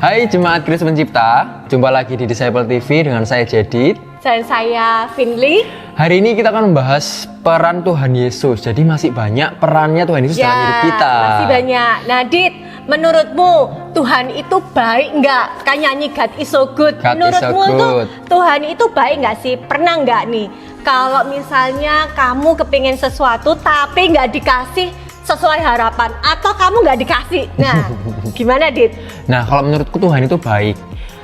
Hai Jemaat Kristus Pencipta, jumpa lagi di Disciple TV dengan saya Jedit. Dan saya Finley. Hari ini kita akan membahas peran Tuhan Yesus. Jadi masih banyak perannya Tuhan Yesus dalam hidup kita. Masih banyak. Nah Dit, menurutmu Tuhan itu baik nggak? Kan nyanyi God is so good. God Menurutmu is so tuh good. Tuhan itu baik nggak sih? Pernah nggak nih? Kalau misalnya kamu kepingin sesuatu tapi nggak dikasih sesuai harapan, atau kamu nggak dikasih, nah gimana Dit? Nah kalau menurutku Tuhan itu baik.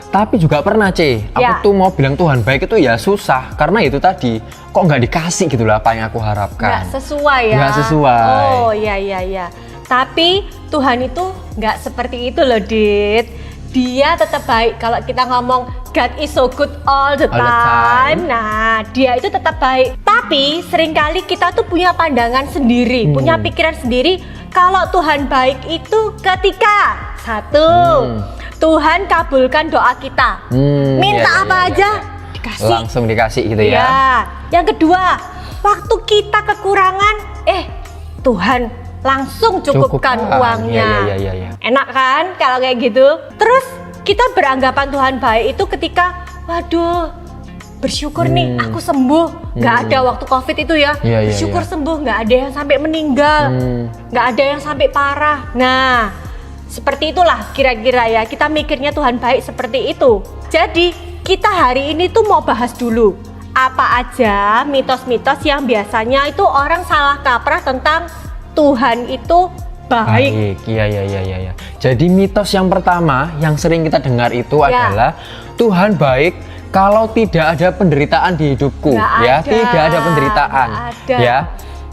Tapi juga pernah aku tuh mau bilang Tuhan baik itu ya susah. Karena itu tadi, kok nggak dikasih gitu lah apa yang aku harapkan. Nggak sesuai ya? Nggak sesuai. Oh iya. Tapi Tuhan itu nggak seperti itu loh Dit. Dia tetap baik. Kalau kita ngomong God is so good all the time. Nah dia itu tetap baik. Tapi seringkali kita tuh punya pandangan sendiri, punya pikiran sendiri. Kalau Tuhan baik itu ketika Tuhan kabulkan doa kita. Minta apa aja dikasih. Langsung dikasih gitu ya. Yang kedua, waktu kita kekurangan, Tuhan langsung cukupkan uangnya. Iya. Enak kan kalau kayak gitu? Terus kita beranggapan Tuhan baik itu ketika, waduh, bersyukur nih aku sembuh. Nggak ada waktu COVID itu ya. Bersyukur sembuh, nggak ada yang sampai meninggal, nggak ada yang sampai parah. Nah, seperti itulah kira-kira ya, kita mikirnya Tuhan baik seperti itu. Jadi kita hari ini tuh mau bahas dulu apa aja mitos-mitos yang biasanya itu orang salah kaprah tentang Tuhan itu baik. Iya. Jadi mitos yang pertama yang sering kita dengar itu adalah Tuhan baik kalau tidak ada penderitaan di hidupku. Tidak ada penderitaan. Ya.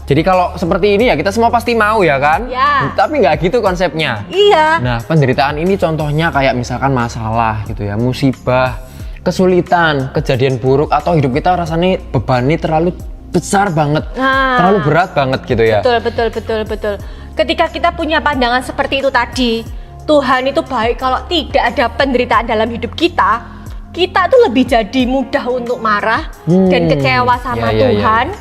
Jadi kalau seperti ini ya kita semua pasti mau ya kan? Tapi nggak gitu konsepnya. Iya. Nah penderitaan ini contohnya kayak misalkan masalah gitu ya, musibah, kesulitan, kejadian buruk, atau hidup kita rasanya bebannya terlalu besar banget, terlalu berat banget gitu ya. Betul. Ketika kita punya pandangan seperti itu tadi, Tuhan itu baik kalau tidak ada penderitaan dalam hidup kita tuh lebih jadi mudah untuk marah dan kecewa sama Tuhan.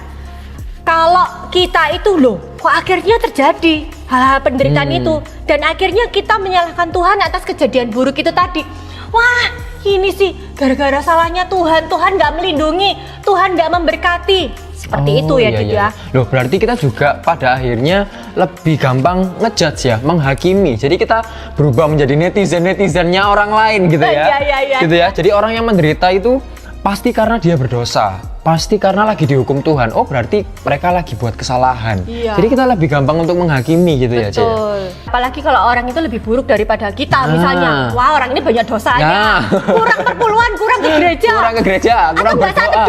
Kalau kita itu kok akhirnya terjadi hal-hal penderitaan itu, dan akhirnya kita menyalahkan Tuhan atas kejadian buruk itu tadi. Wah, ini sih gara-gara salahnya Tuhan nggak melindungi, Tuhan nggak memberkati. Seperti itu ya Dit ya. Loh berarti kita juga pada akhirnya lebih gampang ngejudge ya, menghakimi. Jadi kita berubah menjadi netizennya orang lain gitu ya. Gitu ya. Jadi orang yang menderita itu pasti karena dia berdosa, pasti karena lagi dihukum Tuhan. Oh berarti mereka lagi buat kesalahan. Jadi kita lebih gampang untuk menghakimi gitu ya. Betul. Apalagi kalau orang itu lebih buruk daripada kita, misalnya, wah orang ini banyak dosanya, kurang perpuluhan, kurang ke gereja, kurang berdoa.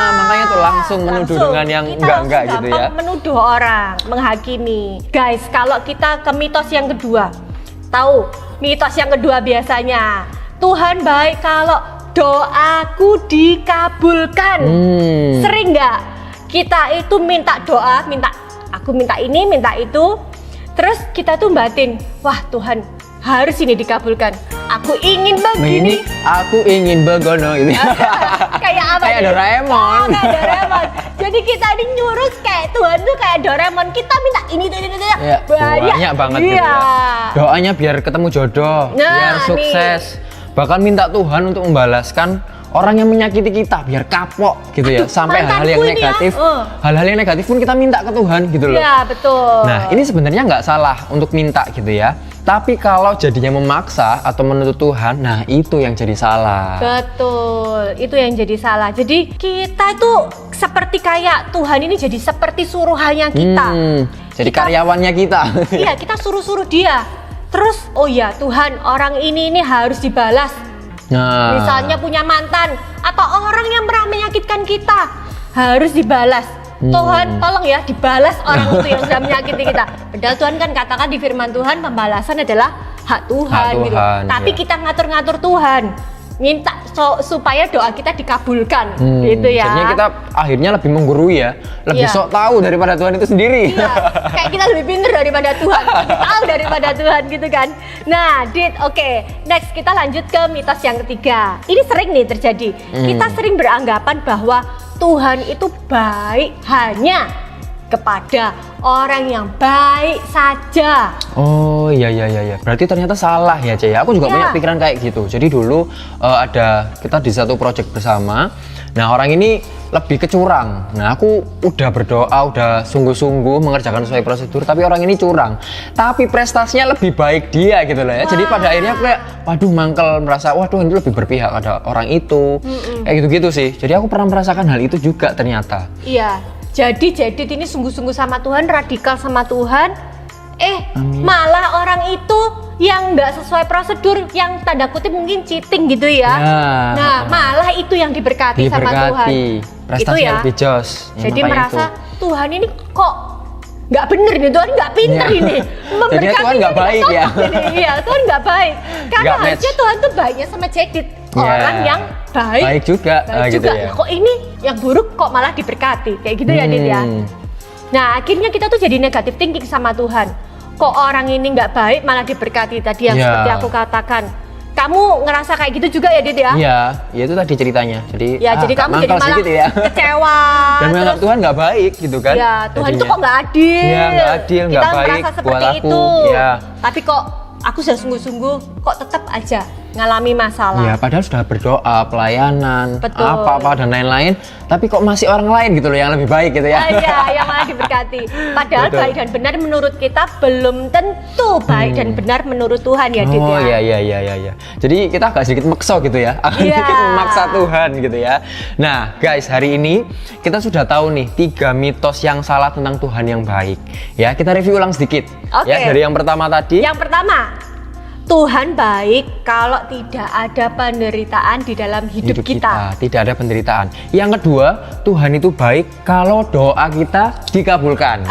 Makanya tuh langsung menuduh dengan yang enggak gitu ya. Menuduh orang, menghakimi. Guys, kalau kita ke mitos yang kedua, tahu mitos yang kedua biasanya Tuhan baik kalau doaku dikabulkan. Sering nggak kita itu minta doa, aku minta ini, minta itu, terus kita tuh batin, wah Tuhan harus ini dikabulkan, aku ingin begini, aku ingin begono ini. Kayak apa? Kayak Doraemon. Kayak Doraemon. Jadi kita ini nyuruh kayak Tuhan tuh kayak Doraemon, kita minta ini banyak banget gitu ya. Doanya biar ketemu jodoh, biar sukses. Bahkan minta Tuhan untuk membalaskan orang yang menyakiti kita biar kapok gitu ya. Sampai hal-hal yang negatif, hal-hal yang negatif pun kita minta ke Tuhan gitu loh. Iya betul. Nah ini sebenarnya nggak salah untuk minta gitu ya. Tapi kalau jadinya memaksa atau menuntut Tuhan, nah itu yang jadi salah. Betul, itu yang jadi salah. Jadi kita itu seperti kayak Tuhan ini jadi seperti suruhannya kita. Jadi karyawannya kita. Iya, kita suruh-suruh dia. Terus, oh ya Tuhan, orang ini harus dibalas. Misalnya punya mantan atau orang yang pernah menyakitkan kita, harus dibalas. Tuhan, tolong ya dibalas orang itu yang sudah menyakiti kita. Padahal Tuhan kan katakan di firman Tuhan, pembalasan adalah hak Tuhan gitu. Tapi kita ngatur-ngatur Tuhan, minta supaya doa kita dikabulkan gitu ya. Jadinya kita akhirnya lebih menggurui ya, lebih sok tahu daripada Tuhan itu sendiri. Kayak kita lebih pintar daripada Tuhan, lebih tahu daripada Tuhan gitu kan. Nah Dit, oke, next kita lanjut ke mitos yang ketiga. Ini sering nih terjadi. Kita sering beranggapan bahwa Tuhan itu baik hanya kepada orang yang baik saja. Oh iya. Berarti ternyata salah ya Cek. Aku juga punya pikiran kayak gitu. Jadi dulu ada kita di satu project bersama. Nah orang ini lebih ke curang. Nah aku udah berdoa, udah sungguh-sungguh mengerjakan sesuai prosedur, tapi orang ini curang. Tapi prestasinya lebih baik dia gitu loh ya. Jadi pada akhirnya aku kayak, waduh mangkel, merasa wah Tuhan itu lebih berpihak pada orang itu. Kayak gitu-gitu sih. Jadi aku pernah merasakan hal itu juga ternyata. Iya. Jadi ini sungguh-sungguh sama Tuhan, radikal sama Tuhan. Amin. Malah orang itu yang nggak sesuai prosedur, yang tanda kutip mungkin cheating gitu ya. Nah, malah itu yang diberkati sama Tuhan. Prestasinya itu ya lebih jos. Jadi merasa itu. Tuhan ini kok nggak bener nih, Tuhan nggak pinter ini. Jadi Tuhan nggak baik ya. Iya, Tuhan nggak baik. Karena harusnya Tuhan tuh baiknya sama Cedit. Orang yang baik juga. Baik juga. Ya. Kok ini yang buruk kok malah diberkati. Kayak gitu ya, Dit ya. Nah, akhirnya kita tuh jadi negatif thinking sama Tuhan. Kok orang ini nggak baik malah diberkati, tadi yang seperti aku katakan. Kamu ngerasa kayak gitu juga ya, Dit ya? Iya, ya itu tadi ceritanya. Jadi jadi kamu jadi malah kecewa. Dan menganggap Tuhan nggak baik gitu kan? Ya, Tuhan itu kok nggak adil. Iya, nggak adil, nggak baik merasa seperti buat aku. Itu. Ya. Tapi kok aku sudah sungguh-sungguh kok tetap aja ngalami masalah. Iya, padahal sudah berdoa, pelayanan, betul, apa-apa dan lain-lain, tapi kok masih orang lain gitu loh yang lebih baik gitu ya. Iya, yang malah diberkati. Padahal betul. Baik dan benar menurut kita belum tentu baik dan benar menurut Tuhan ya, Dit ya. Oh iya. Jadi kita agak sedikit maksa gitu ya, sedikit memaksa Tuhan gitu ya. Nah, guys, hari ini kita sudah tahu nih 3 mitos yang salah tentang Tuhan yang baik. Ya, kita review ulang sedikit. Ya, dari yang pertama tadi. Yang pertama, Tuhan baik kalau tidak ada penderitaan di dalam hidup kita. Tidak ada penderitaan. Yang kedua, Tuhan itu baik kalau doa kita dikabulkan.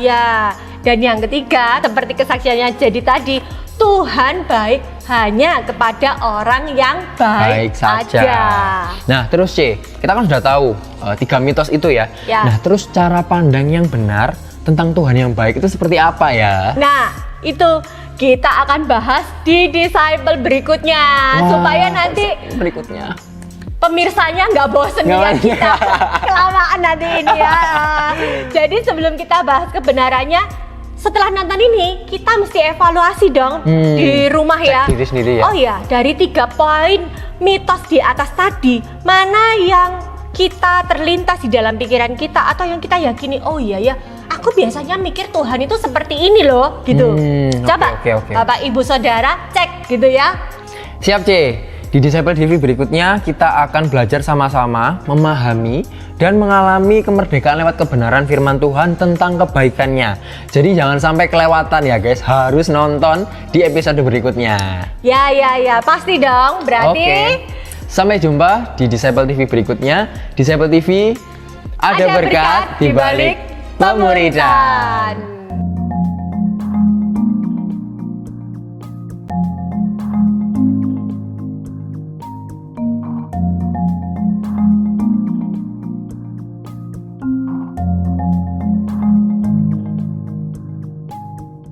Ya. Dan yang ketiga, seperti kesaksiannya jadi tadi, Tuhan baik hanya kepada orang yang baik saja. Nah, terus C, kita kan sudah tahu 3 mitos itu ya. Nah, terus cara pandang yang benar tentang Tuhan yang baik itu seperti apa ya? Nah, itu kita akan bahas di disciple berikutnya. Supaya nanti berikutnya pemirsanya nggak bosen ya kita kelamaan nanti ini ya. Jadi sebelum kita bahas kebenarannya, setelah nonton ini kita mesti evaluasi dong di rumah ya. Cek diri sendiri ya. Oh ya, dari 3 poin mitos di atas tadi, mana yang kita terlintas di dalam pikiran kita atau yang kita yakini, oh iya ya, aku biasanya mikir Tuhan itu seperti ini loh gitu. Coba Bapak Ibu Saudara cek gitu ya. Siap C. Di Disciple TV berikutnya kita akan belajar sama-sama memahami dan mengalami kemerdekaan lewat kebenaran firman Tuhan tentang kebaikannya. Jadi jangan sampai kelewatan ya guys, harus nonton di episode berikutnya. Ya, pasti dong. Berarti sampai jumpa di Disciple TV berikutnya. Disciple TV ada berkat di balik pemuridan.